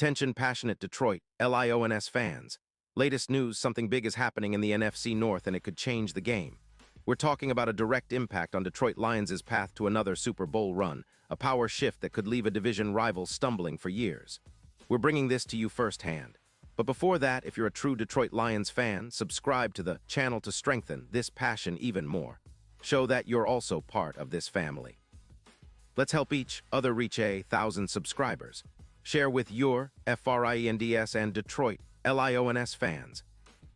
Attention passionate Detroit, Lions fans. Latest news, something big is happening in the NFC North and it could change the game. We're talking about a direct impact on Detroit Lions' path to another Super Bowl run, a power shift that could leave a division rival stumbling for years. We're bringing this to you firsthand. But before that, if you're a true Detroit Lions fan, subscribe to the channel to strengthen this passion even more. Show that you're also part of this family. Let's help each other reach 1,000 subscribers. Share with your FRIENDS and Detroit Lions fans.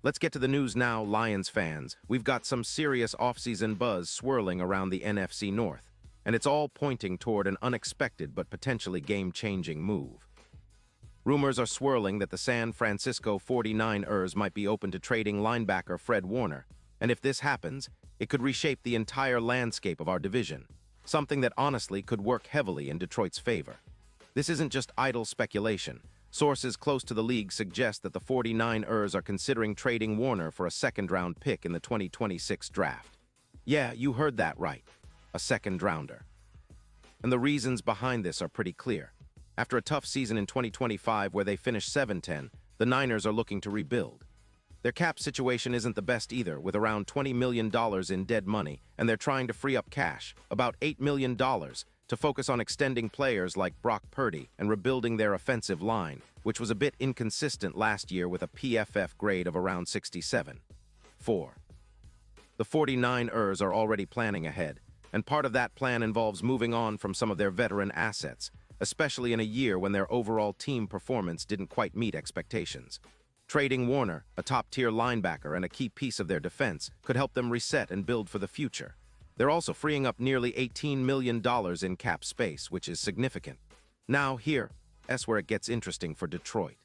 Let's get to the news now, Lions fans. We've got some serious offseason buzz swirling around the NFC North, and it's all pointing toward an unexpected but potentially game-changing move. Rumors are swirling that the San Francisco 49ers might be open to trading linebacker Fred Warner, and if this happens, it could reshape the entire landscape of our division, something that honestly could work heavily in Detroit's favor. This isn't just idle speculation. Sources close to the league suggest that the 49ers are considering trading Warner for a second-round pick in the 2026 draft. Yeah, you heard that right. A second-rounder. And the reasons behind this are pretty clear. After a tough season in 2025 where they finished 7-10, the Niners are looking to rebuild. Their cap situation isn't the best either, with around $20 million in dead money, and they're trying to free up cash, about $8 million, to focus on extending players like Brock Purdy and rebuilding their offensive line, which was a bit inconsistent last year with a PFF grade of around 67. 4. The 49ers are already planning ahead, and part of that plan involves moving on from some of their veteran assets, especially in a year when their overall team performance didn't quite meet expectations. Trading Warner, a top-tier linebacker and a key piece of their defense, could help them reset and build for the future. They're also freeing up nearly $18 million in cap space, which is significant. Now, here's where it gets interesting for Detroit.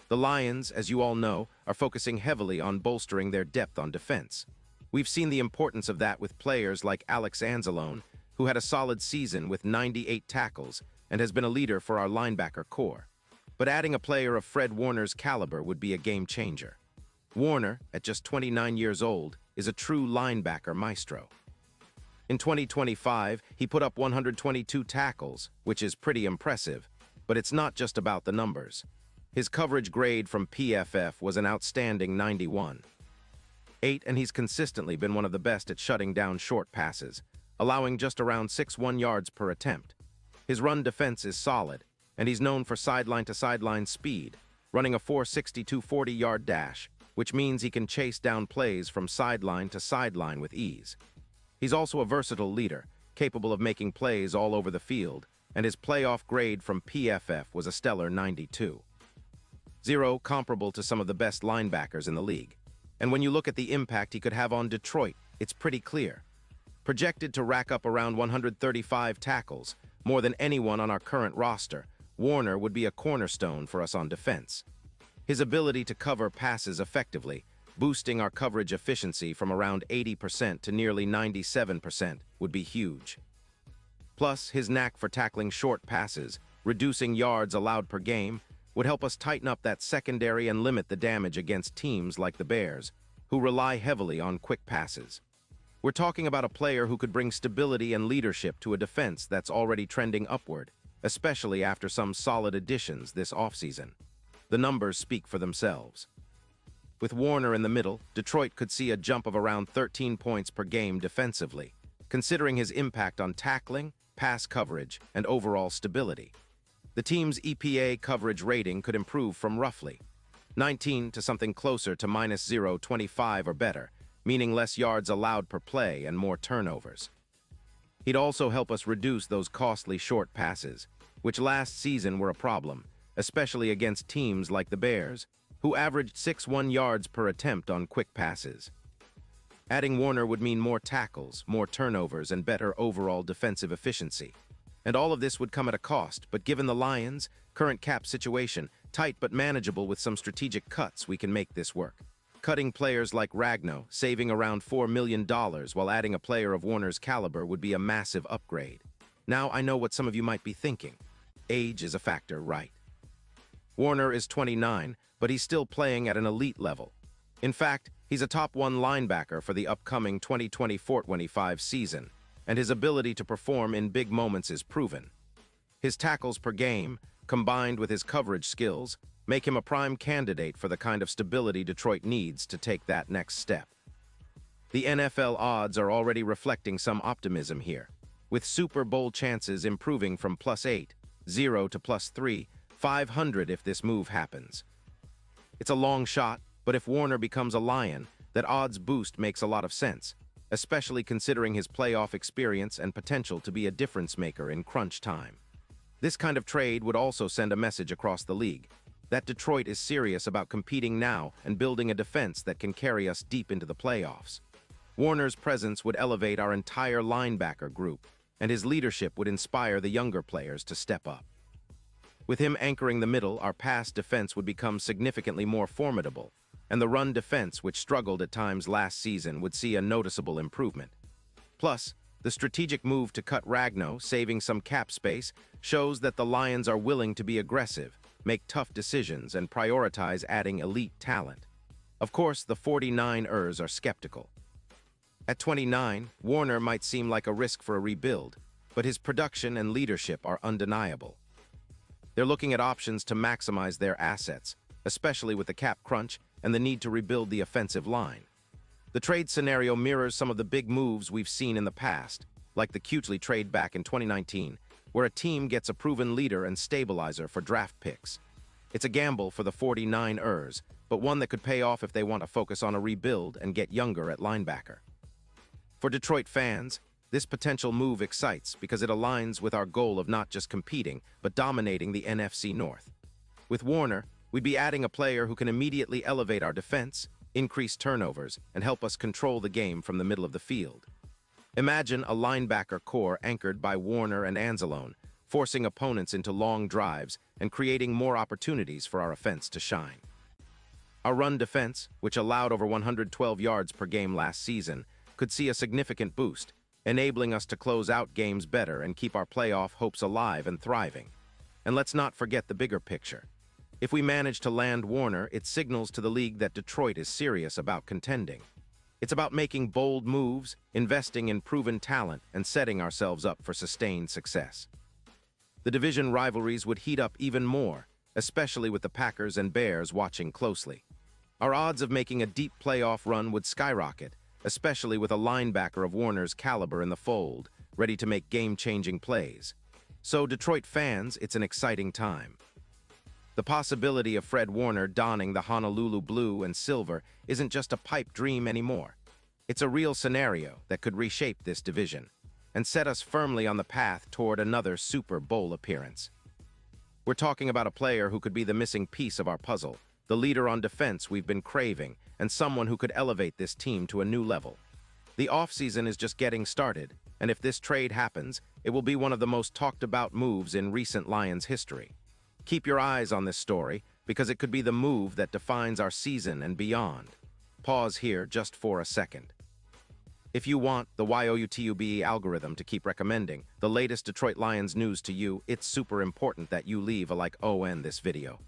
The Lions, as you all know, are focusing heavily on bolstering their depth on defense. We've seen the importance of that with players like Alex Anzalone, who had a solid season with 98 tackles and has been a leader for our linebacker core. But adding a player of Fred Warner's caliber would be a game-changer. Warner, at just 29 years old, is a true linebacker maestro. In 2025, he put up 122 tackles, which is pretty impressive, but it's not just about the numbers. His coverage grade from PFF was an outstanding 91. And he's consistently been one of the best at shutting down short passes, allowing just around 6.1 yards per attempt. His run defense is solid, and he's known for sideline-to-sideline speed, running a 4.62 40-yard dash, which means he can chase down plays from sideline to sideline with ease. He's also a versatile leader, capable of making plays all over the field, and his playoff grade from PFF was a stellar 92. 0, comparable to some of the best linebackers in the league. And when you look at the impact he could have on Detroit, it's pretty clear. Projected to rack up around 135 tackles, more than anyone on our current roster, Warner would be a cornerstone for us on defense. His ability to cover passes effectively, boosting our coverage efficiency from around 80% to nearly 97%, would be huge. Plus, his knack for tackling short passes, reducing yards allowed per game, would help us tighten up that secondary and limit the damage against teams like the Bears, who rely heavily on quick passes. We're talking about a player who could bring stability and leadership to a defense that's already trending upward, especially after some solid additions this offseason. The numbers speak for themselves. With Warner in the middle, Detroit could see a jump of around 13 points per game defensively, considering his impact on tackling, pass coverage, and overall stability. The team's EPA coverage rating could improve from roughly 19 to something closer to -0.25 or better, meaning less yards allowed per play and more turnovers. He'd also help us reduce those costly short passes, which last season were a problem, especially against teams like the Bears, who averaged 6.1 yards per attempt on quick passes. Adding Warner would mean more tackles, more turnovers, and better overall defensive efficiency. And all of this would come at a cost, but given the Lions' current cap situation, tight but manageable with some strategic cuts, we can make this work. Cutting players like Ragnow, saving around $4 million while adding a player of Warner's caliber would be a massive upgrade. Now I know what some of you might be thinking. Age is a factor, right? Warner is 29, but he's still playing at an elite level. In fact, he's a top 1 linebacker for the upcoming 2024-25 season, and his ability to perform in big moments is proven. His tackles per game, combined with his coverage skills, make him a prime candidate for the kind of stability Detroit needs to take that next step. The NFL odds are already reflecting some optimism here, with Super Bowl chances improving from +8, 0 to +3, 500 if this move happens. It's a long shot, but if Warner becomes a Lion, that odds boost makes a lot of sense, especially considering his playoff experience and potential to be a difference maker in crunch time. This kind of trade would also send a message across the league that Detroit is serious about competing now and building a defense that can carry us deep into the playoffs. Warner's presence would elevate our entire linebacker group, and his leadership would inspire the younger players to step up. With him anchoring the middle, our pass defense would become significantly more formidable, and the run defense, which struggled at times last season, would see a noticeable improvement. Plus, the strategic move to cut Ragnow, saving some cap space, shows that the Lions are willing to be aggressive, make tough decisions, and prioritize adding elite talent. Of course, the 49ers are skeptical. At 29, Warner might seem like a risk for a rebuild, but his production and leadership are undeniable. They're looking at options to maximize their assets, especially with the cap crunch and the need to rebuild the offensive line. The trade scenario mirrors some of the big moves we've seen in the past, like the Kuechly trade back in 2019, where a team gets a proven leader and stabilizer for draft picks. It's a gamble for the 49ers, but one that could pay off if they want to focus on a rebuild and get younger at linebacker. For Detroit fans, this potential move excites because it aligns with our goal of not just competing, but dominating the NFC North. With Warner, we'd be adding a player who can immediately elevate our defense, increase turnovers, and help us control the game from the middle of the field. Imagine a linebacker core anchored by Warner and Anzalone, forcing opponents into long drives and creating more opportunities for our offense to shine. Our run defense, which allowed over 112 yards per game last season, could see a significant boost, enabling us to close out games better and keep our playoff hopes alive and thriving. And let's not forget the bigger picture. If we manage to land Warner, it signals to the league that Detroit is serious about contending. It's about making bold moves, investing in proven talent, and setting ourselves up for sustained success. The division rivalries would heat up even more, especially with the Packers and Bears watching closely. Our odds of making a deep playoff run would skyrocket, especially with a linebacker of Warner's caliber in the fold, ready to make game-changing plays. So, Detroit fans, it's an exciting time. The possibility of Fred Warner donning the Honolulu blue and silver isn't just a pipe dream anymore. It's a real scenario that could reshape this division and set us firmly on the path toward another Super Bowl appearance. We're talking about a player who could be the missing piece of our puzzle, the leader on defense we've been craving, and someone who could elevate this team to a new level. The offseason is just getting started, and if this trade happens, it will be one of the most talked-about moves in recent Lions history. Keep your eyes on this story, because it could be the move that defines our season and beyond. Pause here just for a second. If you want the YouTube algorithm to keep recommending the latest Detroit Lions news to you, it's super important that you leave a like on this video.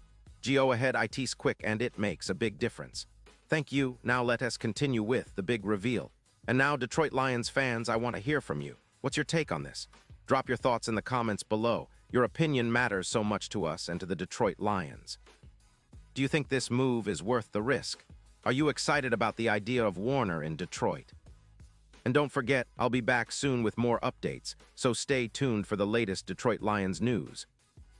Go ahead, it's quick and it makes a big difference. Thank you. Now let us continue with the big reveal. And now, Detroit Lions fans, I want to hear from you. What's your take on this? Drop your thoughts in the comments below. Your opinion matters so much to us and to the Detroit Lions. Do you think this move is worth the risk? Are you excited about the idea of Warner in Detroit? And don't forget, I'll be back soon with more updates, so stay tuned for the latest Detroit Lions news.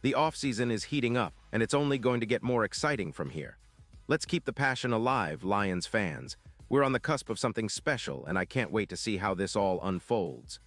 The offseason is heating up, and it's only going to get more exciting from here. Let's keep the passion alive, Lions fans. We're on the cusp of something special, and I can't wait to see how this all unfolds.